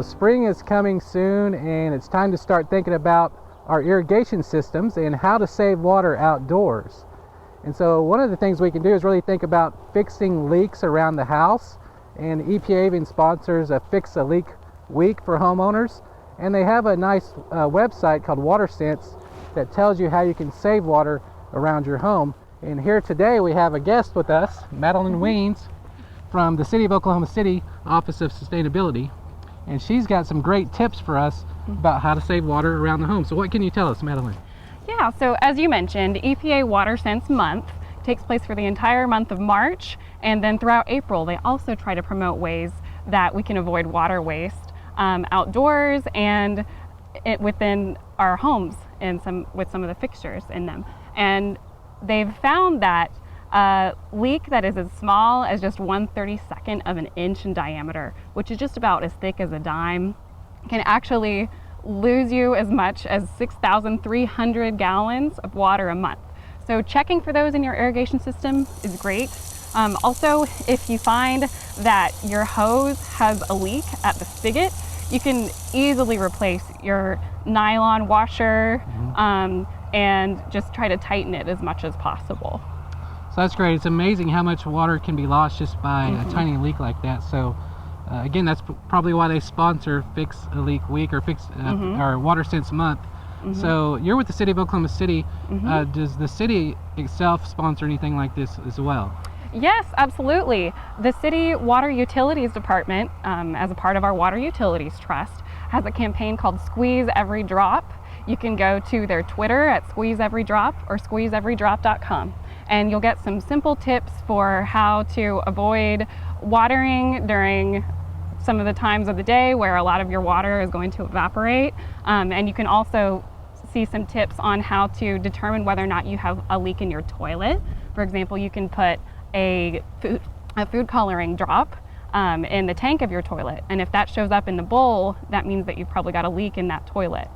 So spring is coming soon, and it's time to start thinking about our irrigation systems and how to save water outdoors. And so one of the things we can do is really think about fixing leaks around the house. And EPA even sponsors a Fix a Leak Week for homeowners. And they have a nice website called WaterSense that tells you how you can save water around your home. And here today we have a guest with us, Madeline Wiens, from the City of Oklahoma City Office of Sustainability. And she's got some great tips for us about how to save water around the home. So what can you tell us, Madeline? Yeah, so as you mentioned, EPA WaterSense Month takes place for the entire month of March, and then throughout April they also try to promote ways that we can avoid water waste outdoors and within our homes and with some of the fixtures in them. And they've found that a leak that is as small as just 1/32 of an inch in diameter, which is just about as thick as a dime, can actually lose you as much as 6,300 gallons of water a month. So checking for those in your irrigation system is great. Also, if you find that your hose has a leak at the spigot, you can easily replace your nylon washer and just try to tighten it as much as possible. So that's great. It's amazing how much water can be lost just by a tiny leak like that. So again, that's probably why they sponsor Fix a Leak Week or or WaterSense Month. So you're with the City of Oklahoma City. Does the city itself sponsor anything like this as well? Yes, absolutely. The City Water Utilities Department, as a part of our Water Utilities Trust, has a campaign called Squeeze Every Drop. You can go to their Twitter at SqueezeEveryDrop or squeezeeverydrop.com. And you'll get some simple tips for how to avoid watering during some of the times of the day where a lot of your water is going to evaporate. And you can also see some tips on how to determine whether or not you have a leak in your toilet. For example, you can put a food coloring drop in the tank of your toilet. And if that shows up in the bowl, that means that you've probably got a leak in that toilet.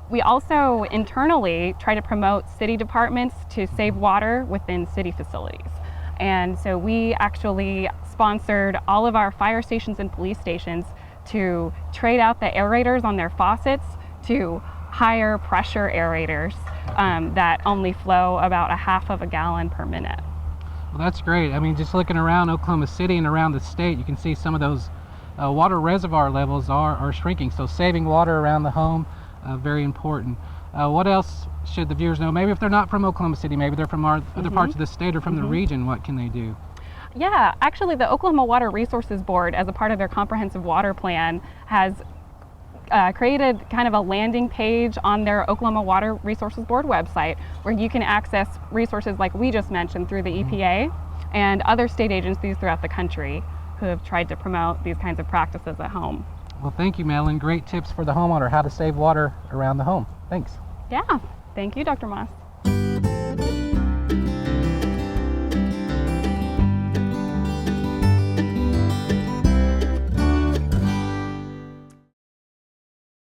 We also internally try to promote city departments to save water within city facilities. And so we actually sponsored all of our fire stations and police stations to trade out the aerators on their faucets to higher pressure aerators that only flow about 1/2 gallon per minute. Well, that's great. I mean, just looking around Oklahoma City and around the state, you can see some of those water reservoir levels are shrinking. So saving water around the home, very important. What else should the viewers know? Maybe if they're not from Oklahoma City, maybe they're from other parts of the state or from the region, what can they do? Yeah, actually the Oklahoma Water Resources Board, as a part of their comprehensive water plan, has created kind of a landing page on their Oklahoma Water Resources Board website where you can access resources like we just mentioned through the EPA and other state agencies throughout the country who have tried to promote these kinds of practices at home. Well, thank you, Madeline. Great tips for the homeowner, how to save water around the home. Thanks. Yeah, thank you, Dr. Moss.